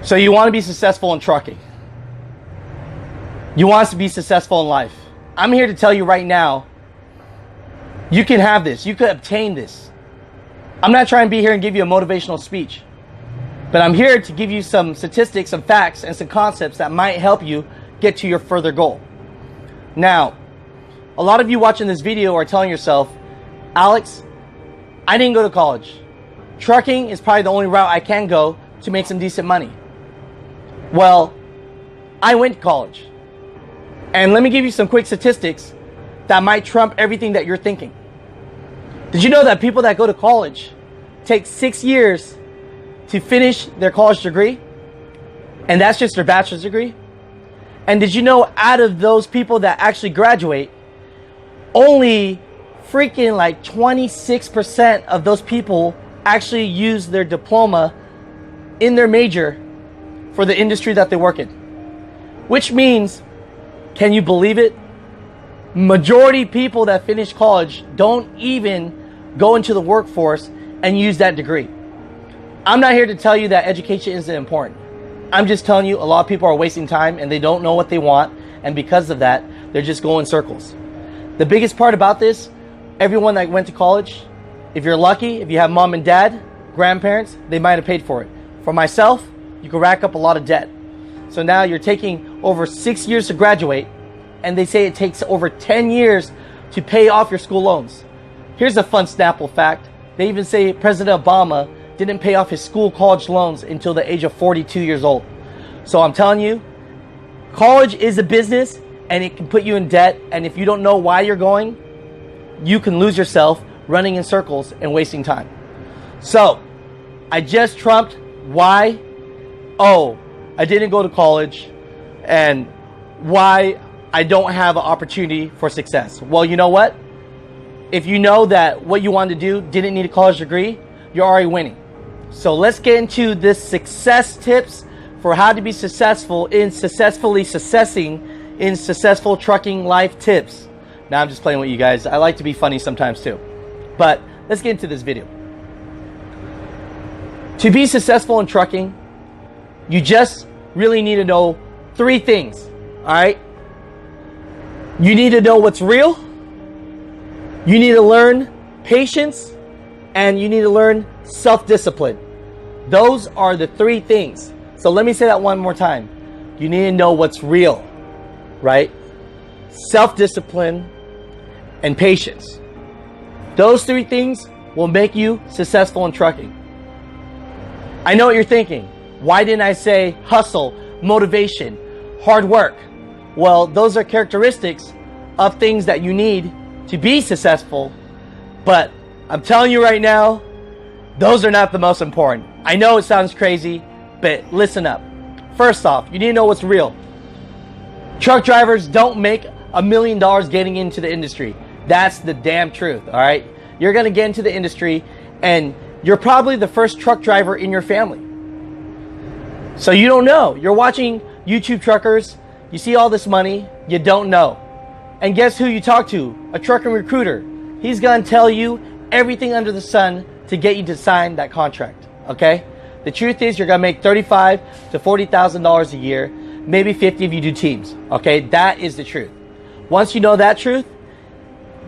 So you want to be successful in trucking. You want to be successful in life. I'm here to tell you right now, you can have this. You could obtain this. I'm not trying to be here and give you a motivational speech, but I'm here to give you some statistics, some facts, and some concepts that might help you get to your further goal. Now, a lot of you watching this video are telling yourself, Alex, I didn't go to college. Trucking is probably the only route I can go to make some decent money. Well, I went to college. And let me give you some quick statistics that might trump everything that you're thinking. Did you know that people that go to college take 6 years to finish their college degree? And that's just their bachelor's degree? And did you know out of those people that actually graduate, only freaking like 26% of those people actually use their diploma in their major for the industry that they work in? Which means, can you believe it? Majority of people that finish college don't even go into the workforce and use that degree. I'm not here to tell you that education isn't important. I'm just telling you a lot of people are wasting time and they don't know what they want, and because of that, they're just going in circles. The biggest part about this, everyone that went to college, if you're lucky, if you have mom and dad, grandparents, they might have paid for it. For myself, you can rack up a lot of debt. So now you're taking over 6 years to graduate, and they say it takes over 10 years to pay off your school loans. Here's a fun Snapple fact. They even say President Obama didn't pay off his school college loans until the age of 42 years old. So I'm telling you, college is a business and it can put you in debt. And if you don't know why you're going, you can lose yourself running in circles and wasting time. So I just trumped why, I didn't go to college and why I don't have an opportunity for success. Well, you know what? If you know that what you wanted to do didn't need a college degree, you're already winning. So let's get into this success tips for how to be successful in successfully successing in successful trucking life tips. Now I'm just playing with you guys. I like to be funny sometimes too. But let's get into this video. To be successful in trucking, you just really need to know 3 things. All right? You need to know what's real. You need to learn patience, and you need to learn self-discipline. Those are the 3 things. So let me say that one more time. You need to know what's real, right? Self-discipline and patience. Those 3 things will make you successful in trucking. I know what you're thinking. Why didn't I say hustle, motivation, hard work? Well, those are characteristics of things that you need to be successful, but I'm telling you right now, those are not the most important. I know it sounds crazy, but listen up. First off, you need to know what's real. Truck drivers don't make $1 million getting into the industry. That's the damn truth, all right? You're going to get into the industry, and you're probably the first truck driver in your family. So you don't know. You're watching YouTube truckers. You see all this money. You don't know. And guess who you talk to? A trucking recruiter. He's going to tell you everything under the sun to get you to sign that contract, okay? The truth is you're going to make $35,000 to $40,000 a year, maybe 50 if you do teams, okay? That is the truth. Once you know that truth,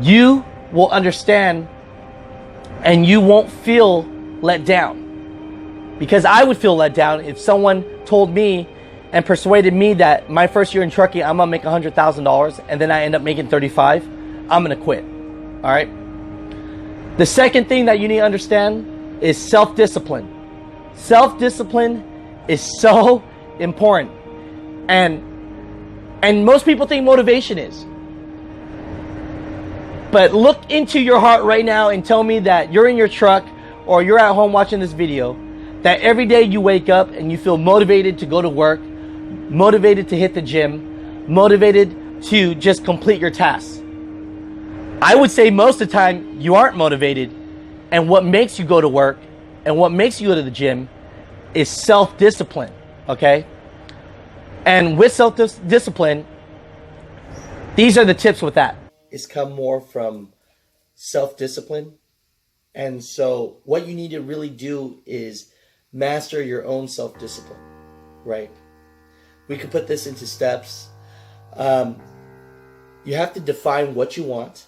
you will understand and you won't feel let down. Because I would feel let down if someone told me and persuaded me that my first year in trucking, I'm going to make $100,000 and then I end up making 35, I'm going to quit. All right. The second thing that you need to understand is self-discipline. Self-discipline is so important. And most people think motivation is. But look into your heart right now and tell me that you're in your truck or you're at home watching this video, that every day you wake up and you feel motivated to go to work, motivated to hit the gym, motivated to just complete your tasks. I would say most of the time you aren't motivated, and what makes you go to work and what makes you go to the gym is self-discipline, okay? And with self-discipline, these are the tips with that. It's come more from self-discipline. And so what you need to really do is master your own self-discipline. right? We could put this into steps. You have to define what you want.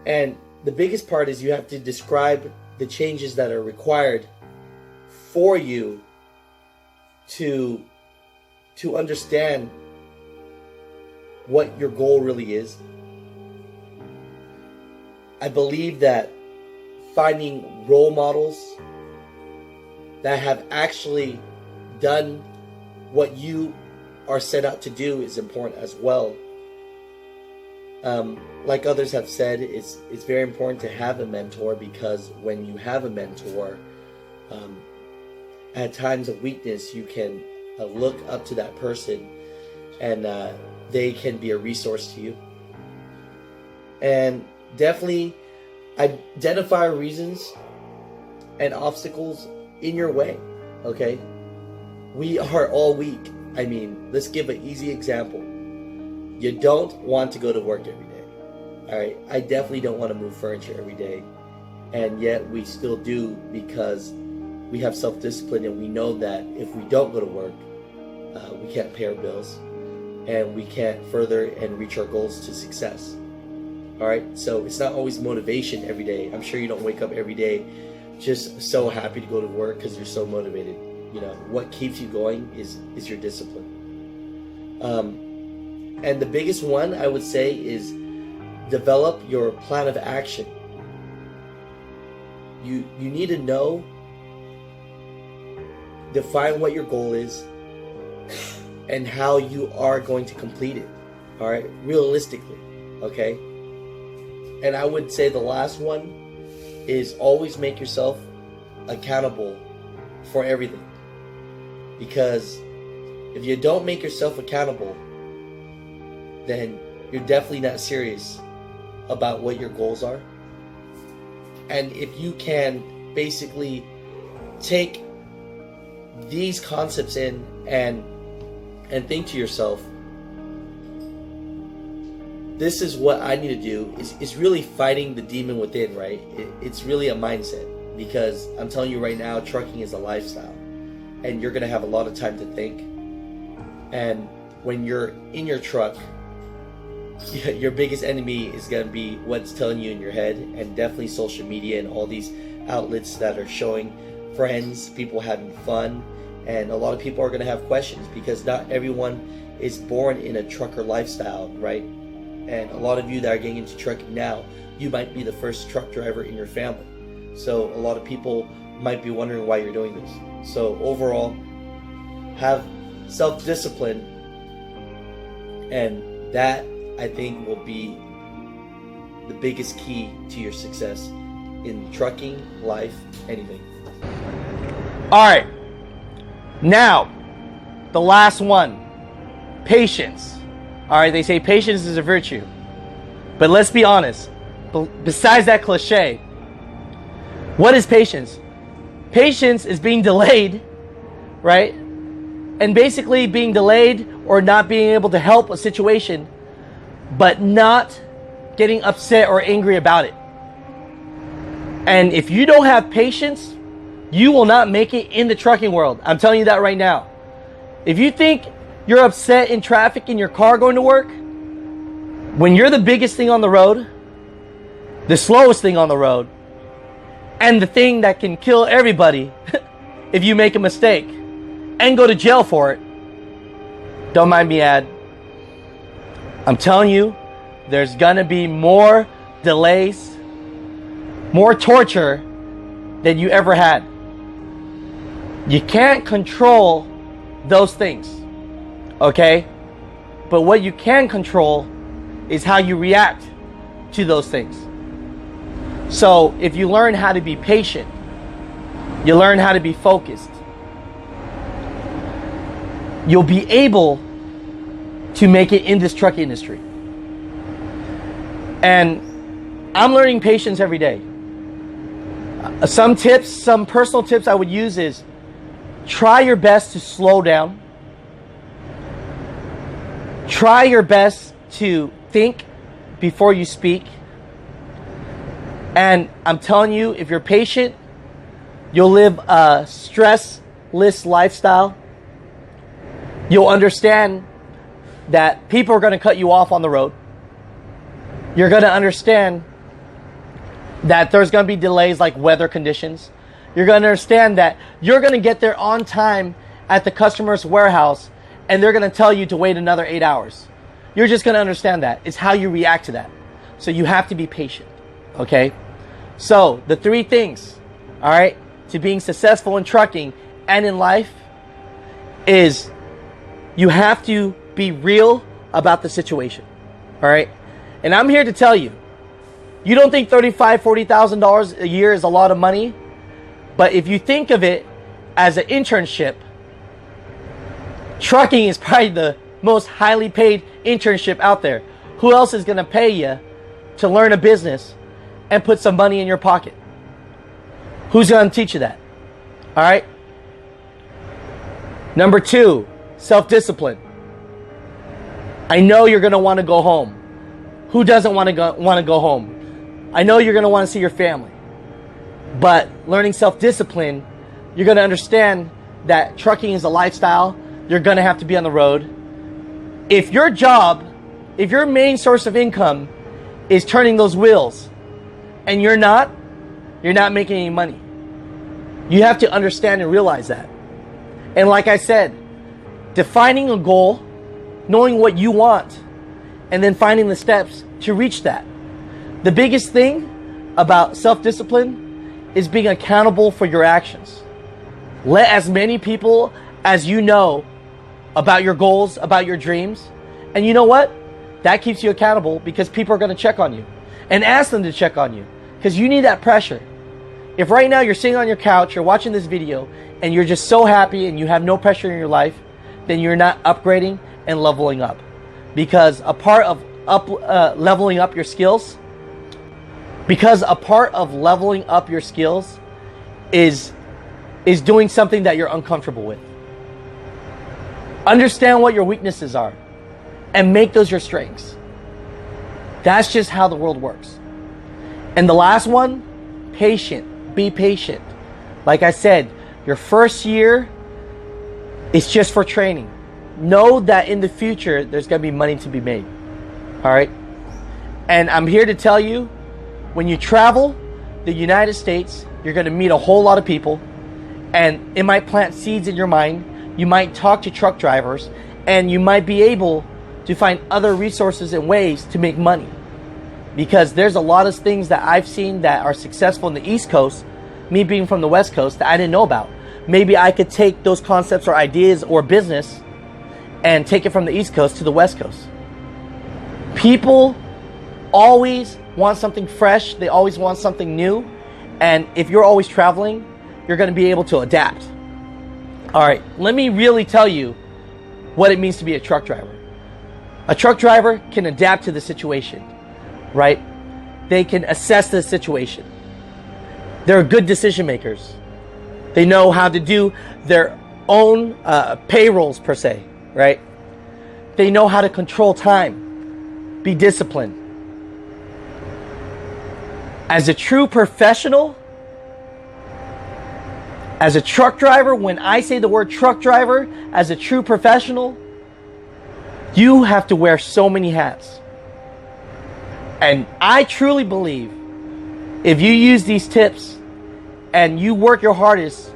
And the biggest part is you have to describe the changes that are required for you to understand what your goal really is. I believe that finding role models that have actually done what you are set out to do is important as well. Like others have said, it's very important to have a mentor, because when you have a mentor, at times of weakness, you can look up to that person, and they can be a resource to you. And definitely identify reasons and obstacles in your way, okay? We are all weak. I mean, let's give an easy example. You don't want to go to work every day, all right? I definitely don't want to move furniture every day, and yet we still do, because we have self-discipline, and we know that if we don't go to work, we can't pay our bills, and we can't further and reach our goals to success. All right, so it's not always motivation every day. I'm sure you don't wake up every day just so happy to go to work because you're so motivated. You know, what keeps you going is your discipline. And the biggest one I would say is develop your plan of action. You need to know, define what your goal is, and how you are going to complete it. All right, realistically, okay? And I would say the last one is always make yourself accountable for everything. Because if you don't make yourself accountable, then you're definitely not serious about what your goals are. And if you can basically take these concepts in and think to yourself, this is what I need to do, is really fighting the demon within, right? It's really a mindset, because I'm telling you right now, trucking is a lifestyle, and you're going to have a lot of time to think. And when you're in your truck, your biggest enemy is going to be what's telling you in your head, and definitely social media and all these outlets that are showing friends, people having fun, and a lot of people are going to have questions, because not everyone is born in a trucker lifestyle, right? And a lot of you that are getting into trucking now, you might be the first truck driver in your family. So a lot of people might be wondering why you're doing this. So overall, have self-discipline, and that, I think, will be the biggest key to your success in trucking, life, anything. All right. Now, the last one, patience. All right, they say patience is a virtue. But let's be honest. Besides that cliche, what is patience? Patience is being delayed, right? And basically being delayed or not being able to help a situation, but not getting upset or angry about it. And if you don't have patience, you will not make it in the trucking world. I'm telling you that right now. If you think you're upset in traffic in your car going to work, when you're the biggest thing on the road, the slowest thing on the road, and the thing that can kill everybody if you make a mistake and go to jail for it, don't mind me, Ad. I'm telling you, there's gonna be more delays, more torture than you ever had. You can't control those things, okay? But what you can control is how you react to those things. So if you learn how to be patient, you learn how to be focused, you'll be able to make it in this truck industry. And I'm learning patience every day. Some tips, some personal tips I would use is try your best to slow down. Try your best to think before you speak. And I'm telling you, if you're patient, you'll live a stress list lifestyle, you'll understand that people are going to cut you off on the road. You're going to understand that there's going to be delays like weather conditions. You're going to understand that you're going to get there on time at the customer's warehouse and they're going to tell you to wait another 8 hours. You're just going to understand that. It's how you react to that. So you have to be patient, okay? So the 3 things, all right, to being successful in trucking and in life is you have to be real about the situation, all right? And I'm here to tell you, you don't think $35,000, $40,000 a year is a lot of money, but if you think of it as an internship, trucking is probably the most highly paid internship out there. Who else is going to pay you to learn a business and put some money in your pocket? Who's going to teach you that? All right. Number 2, self-discipline. I know you're going to want to go home. Who doesn't want to go home? I know you're going to want to see your family. But learning self-discipline, you're going to understand that trucking is a lifestyle. You're going to have to be on the road. If your job, if your main source of income is turning those wheels and you're not making any money. You have to understand and realize that. And like I said, defining a goal, knowing what you want, and then finding the steps to reach that. The biggest thing about self-discipline is being accountable for your actions. Let as many people as you know about your goals, about your dreams. And you know what? That keeps you accountable because people are going to check on you. And ask them to check on you because you need that pressure. If right now you're sitting on your couch, you're watching this video, and you're just so happy and you have no pressure in your life, then you're not upgrading and leveling up. Because a part of leveling up your skills, is doing something that you're uncomfortable with. Understand what your weaknesses are and make those your strengths. That's just how the world works. And the last one, patient. Be patient. Like I said, your first year is just for training. Know that in the future, there's going to be money to be made. All right? And I'm here to tell you, when you travel the United States, you're going to meet a whole lot of people, and it might plant seeds in your mind. You might talk to truck drivers, and you might be able to find other resources and ways to make money. Because there's a lot of things that I've seen that are successful in the East Coast, me being from the West Coast, that I didn't know about. Maybe I could take those concepts or ideas or business and take it from the East Coast to the West Coast. People always want something fresh. They always want something new. And if you're always traveling, you're going to be able to adapt. All right, let me really tell you what it means to be a truck driver. A truck driver can adapt to the situation, right? They can assess the situation. They're good decision makers. They know how to do their own payrolls, per se, right? They know how to control time, be disciplined. As a true professional, as a truck driver, when I say the word truck driver, as a true professional, you have to wear so many hats. And I truly believe if you use these tips and you work your hardest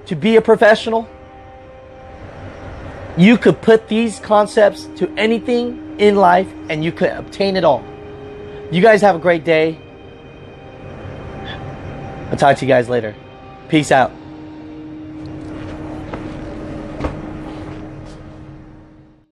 to be a professional, you could put these concepts to anything in life and you could obtain it all. You guys have a great day. I'll talk to you guys later. Peace out.